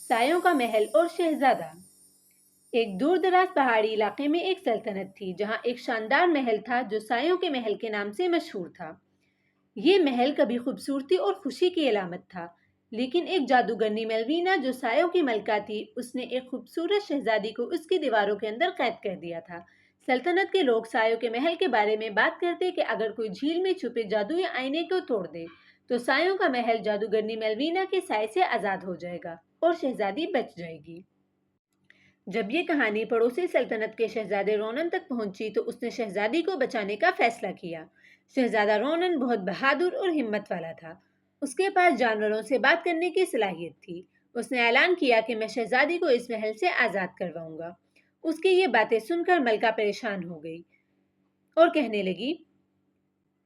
سایوں کا محل اور شہزادہ۔ ایک دور دراز پہاڑی علاقے میں ایک سلطنت تھی جہاں ایک شاندار محل تھا جو سایوں کے محل کے نام سے مشہور تھا۔ یہ محل کبھی خوبصورتی اور خوشی کی علامت تھا، لیکن ایک جادوگرنی میلوینا جو سایوں کی ملکہ تھی، اس نے ایک خوبصورت شہزادی کو اس کی دیواروں کے اندر قید کر دیا تھا۔ سلطنت کے لوگ سایوں کے محل کے بارے میں بات کرتے کہ اگر کوئی جھیل میں چھپے جادوئی آئینے کو توڑ دے تو سایوں کا محل جادوگرنی میلوینا کے سائے سے آزاد ہو جائے گا اور شہزادی بچ جائے گی۔ جب یہ کہانی پڑوسی سلطنت کے شہزادے رونن تک پہنچی تو اس نے شہزادی کو بچانے کا فیصلہ کیا۔ شہزادہ رونن بہت بہادر اور ہمت والا تھا۔ اس کے پاس جانوروں سے بات کرنے کی صلاحیت تھی۔ اس نے اعلان کیا کہ میں شہزادی کو اس محل سے آزاد کرواؤں گا۔ اس کی یہ باتیں سن کر ملکہ پریشان ہو گئی اور کہنے لگی،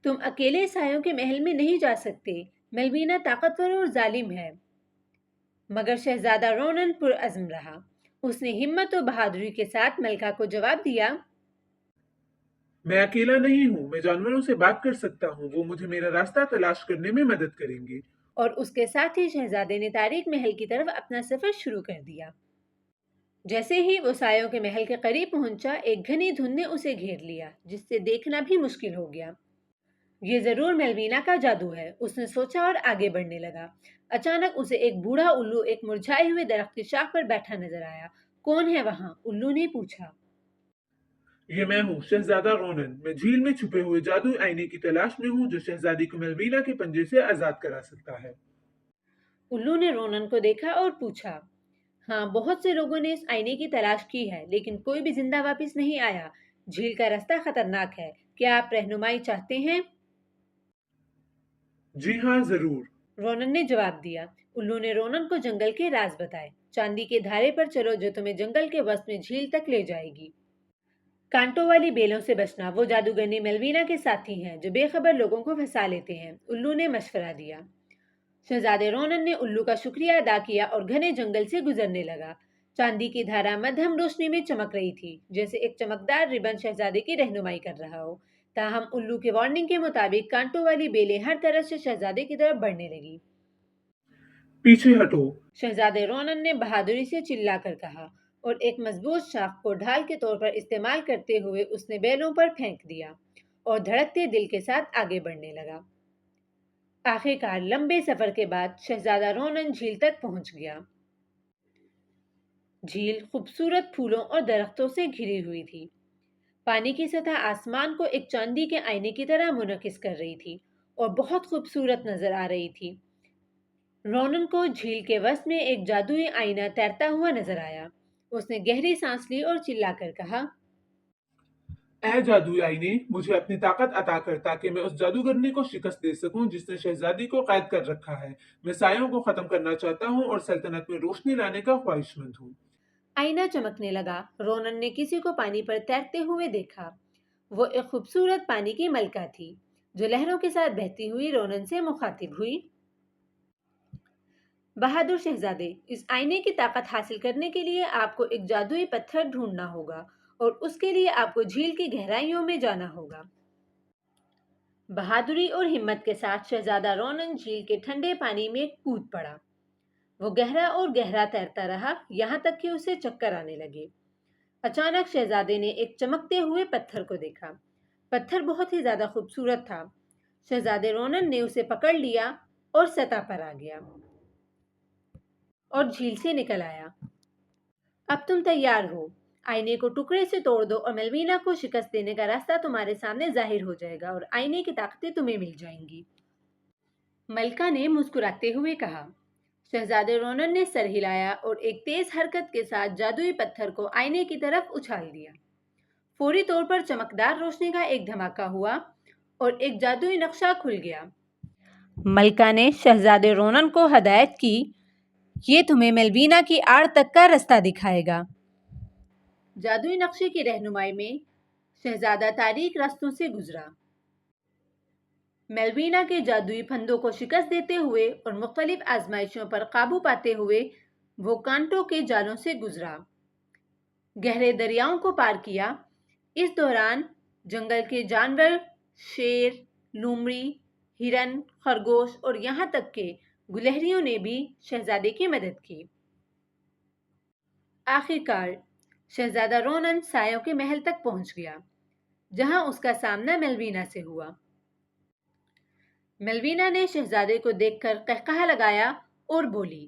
تم اکیلے سایوں کے محل میں نہیں جا سکتے، میلوینا طاقتور اور ظالم ہے۔ مگر شہزادہ رونن پرعزم رہا۔ اس نے ہمت اور بہادری کے ساتھ ملکہ کو جواب دیا، میں اکیلا نہیں ہوں، میں جانوروں سے بات کر سکتا ہوں، وہ مجھے میرا راستہ تلاش کرنے میں مدد کریں گے۔ اور اس کے ساتھ ہی شہزادے نے تاریک محل کی طرف اپنا سفر شروع کر دیا۔ جیسے ہی وہ سایوں کے محل کے قریب پہنچا، ایک گھنی دھند نے اسے گھیر لیا جس سے دیکھنا بھی مشکل ہو گیا۔ یہ ضرور میلوینا کا جادو ہے، اس نے سوچا اور آگے بڑھنے لگا۔ اچانک اسے ایک بوڑھا الو ایک مرجھائے ہوئے درخت کی شاخ پر بیٹھا نظر آیا۔ کون ہے وہاں؟ الو نے پوچھا۔ یہ میں ہوں، شہزادہ رونن۔ میں جھیل میں چھپے ہوئے جادوئی آئینے کی تلاش میں ہوں جو شہزادی کو میلوینا کے پنجے سے آزاد کرا سکتا ہے۔ الو نے رونن کو دیکھا اور پوچھا، ہاں، بہت سے لوگوں نے اس آئینے کی تلاش کی ہے لیکن کوئی بھی زندہ واپس نہیں آیا۔ جھیل کا راستہ خطرناک ہے، کیا آپ رہنمائی چاہتے ہیں؟ جی ہاں، ضرور۔ رونن نے جواب دیا۔ الو نے رونن کو جنگل کے راز بتائے۔ چاندی کے دھارے پر چلو جو تمہیں جنگل کے وسط میں جھیل تک لے جائے گی۔ کانٹوں والی بیلوں سے بچنا، وہ جادوگرنی میلوینا کے ساتھی ہیں جو بے خبر لوگوں کو پھنسا لیتے ہیں، الو نے مشورہ دیا۔ شہزادے رونن نے الو کا شکریہ ادا کیا اور گھنے جنگل سے گزرنے لگا۔ چاندی کی دھارا مدھم روشنی میں چمک رہی تھی، جیسے ایک چمکدار ربن شہزادے کی رہنمائی کر رہا ہو۔ تاہم الو کے وارننگ کے مطابق کانٹوں والی بیلیں ہر طرف سے شہزادے کی طرف بڑھنے لگی۔ پیچھے ہٹو! شہزادے رونن نے بہادری سے چلا کر کہا اور ایک مضبوط شاخ کو ڈھال کے طور پر استعمال کرتے ہوئے اس نے بیلوں پر پھینک دیا اور دھڑکتے دل کے ساتھ آگے بڑھنے لگا۔ آخرکار لمبے سفر کے بعد شہزادہ رونن جھیل تک پہنچ گیا۔ جھیل خوبصورت پھولوں اور درختوں سے گھری ہوئی تھی۔ پانی کی سطح آسمان کو ایک چاندی کے آئینے کی طرح منعکس کر رہی تھی اور بہت خوبصورت نظر آ رہی تھی۔ رونن کو جھیل کے وسط میں ایک جادوئی آئینہ تیرتا ہوا نظر آیا۔ اس نے گہری سانس لی اور چلا کر کہا، اے جادوئی آئینے، مجھے اپنی طاقت عطا کر تاکہ میں اس جادوگرنی کو شکست دے سکوں جس نے شہزادی کو قید کر رکھا ہے۔ میں سایوں کو ختم کرنا چاہتا ہوں اور سلطنت میں روشنی لانے کا خواہش مند ہوں۔ آئینہ چمکنے لگا۔ رونن نے کسی کو پانی پر تیرتے ہوئے دیکھا۔ وہ ایک خوبصورت پانی کی ملکہ تھی جو لہروں کے ساتھ بہتی ہوئی رونن سے مخاطب ہوئی۔ بہادر شہزادے، اس آئینے کی طاقت حاصل کرنے کے لیے آپ کو ایک جادوئی پتھر ڈھونڈنا ہوگا اور اس کے لیے آپ کو جھیل کی گہرائیوں میں جانا ہوگا۔ بہادری اور ہمت کے ساتھ شہزادہ رونن جھیل کے ٹھنڈے پانی میں کود پڑا۔ وہ گہرا اور گہرا تیرتا رہا یہاں تک کہ اسے چکر آنے لگے۔ اچانک شہزادے نے ایک چمکتے ہوئے پتھر کو دیکھا۔ پتھر بہت ہی زیادہ خوبصورت تھا۔ شہزادے رونن نے اسے پکڑ لیا اور سطح پر آ گیا اور جھیل سے نکل آیا۔ اب تم تیار ہو، آئینے کو ٹکڑے سے توڑ دو اور میلوینا کو شکست دینے کا راستہ تمہارے سامنے ظاہر ہو جائے گا اور آئینے کی طاقتیں تمہیں مل جائیں گی۔ ملکہ نے مسکراتے ہوئے کہا۔ شہزادے رونن نے سر ہلایا اور ایک تیز حرکت کے ساتھ جادوئی پتھر کو آئینے کی طرف اچھال دیا۔ فوری طور پر چمکدار روشنی کا ایک دھماکہ ہوا اور ایک جادوئی نقشہ کھل گیا۔ ملکہ نے شہزادے رونن کو ہدایت کی، یہ تمہیں میلوینا کی آڑ تک کا راستہ دکھائے گا۔ جادوئی نقشے کی رہنمائی میں شہزادہ تاریک راستوں سے گزرا۔ میلوینا کے جادوئی پھندوں کو شکست دیتے ہوئے اور مختلف آزمائشوں پر قابو پاتے ہوئے وہ کانٹوں کے جالوں سے گزرا، گہرے دریاؤں کو پار کیا۔ اس دوران جنگل کے جانور، شیر، لومڑی، ہرن، خرگوش اور یہاں تک کہ گلہریوں نے بھی شہزادے کی مدد کی۔ آخر کار شہزادہ رونن سایوں کے محل تک پہنچ گیا جہاں اس کا سامنا ملوینا سے ہوا۔ ملوینا نے شہزادے کو دیکھ کر قہقہا لگایا اور بولی،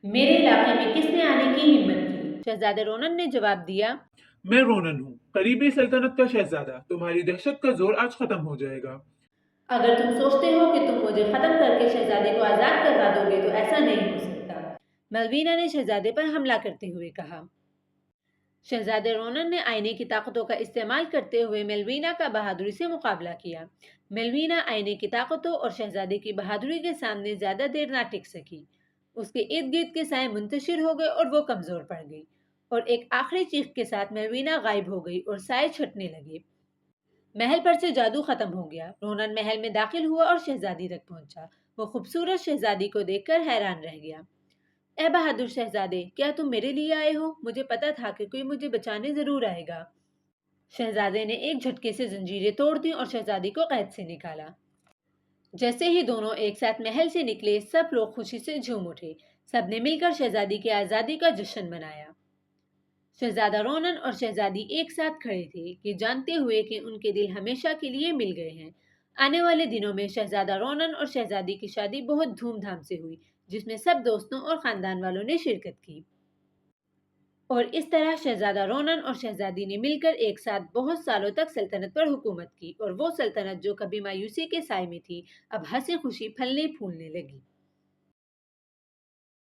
میرے علاقے میں کس نے آنے کی ہمت کی؟ شہزادہ رونن نے جواب دیا، میں رونن ہوں، قریبی سلطنت کا شہزادہ، تمہاری دہشت کا زور آج ختم ہو جائے گا۔ اگر تم سوچتے ہو کہ تم مجھے ختم کر کے شہزادے کو آزاد کروا دو گے تو ایسا نہیں ہو سکتا، ملوینا نے شہزادے پر حملہ کرتے ہوئے کہا۔ شہزادے رونن نے آئینے کی طاقتوں کا استعمال کرتے ہوئے ملوینا کا بہادری سے مقابلہ کیا۔ ملوینا آئینے کی طاقتوں اور شہزادے کی بہادری کے سامنے زیادہ دیر نہ ٹک سکی۔ اس کے ارد گرد کے سائے منتشر ہو گئے اور وہ کمزور پڑ گئی، اور ایک آخری چیخ کے ساتھ ملوینا غائب ہو گئی اور سائے چھٹنے لگے۔ محل پر سے جادو ختم ہو گیا۔ رونن محل میں داخل ہوا اور شہزادی تک پہنچا۔ وہ خوبصورت شہزادی کو دیکھ کر حیران رہ گیا۔ اے بہادر شہزادے، کیا تم میرے لیے آئے ہو؟ مجھے پتا تھا کہ کوئی مجھے بچانے ضرور آئے گا۔ شہزادے نے ایک جھٹکے سے زنجیریں توڑ دیں اور شہزادی کو قید سے نکالا۔ جیسے ہی دونوں ایک ساتھ محل سے نکلے، سب لوگ خوشی سے جھوم اٹھے۔ سب نے مل کر شہزادی کی آزادی کا جشن منایا۔ شہزادہ رونن اور شہزادی ایک ساتھ کھڑے تھے کہ جانتے ہوئے کہ ان کے دل ہمیشہ کے لیے مل گئے ہیں۔ آنے والے دنوں میں شہزادہ رونن اور شہزادی کی شادی بہت دھوم دھام سے ہوئی، جس میں سب دوستوں اور خاندان والوں نے شرکت کی۔ اور اس طرح شہزادہ رونن اور شہزادی نے مل کر ایک ساتھ بہت سالوں تک سلطنت پر حکومت کی، اور وہ سلطنت جو کبھی مایوسی کے سائے میں تھی اب ہنسی خوشی پھلنے پھولنے لگی۔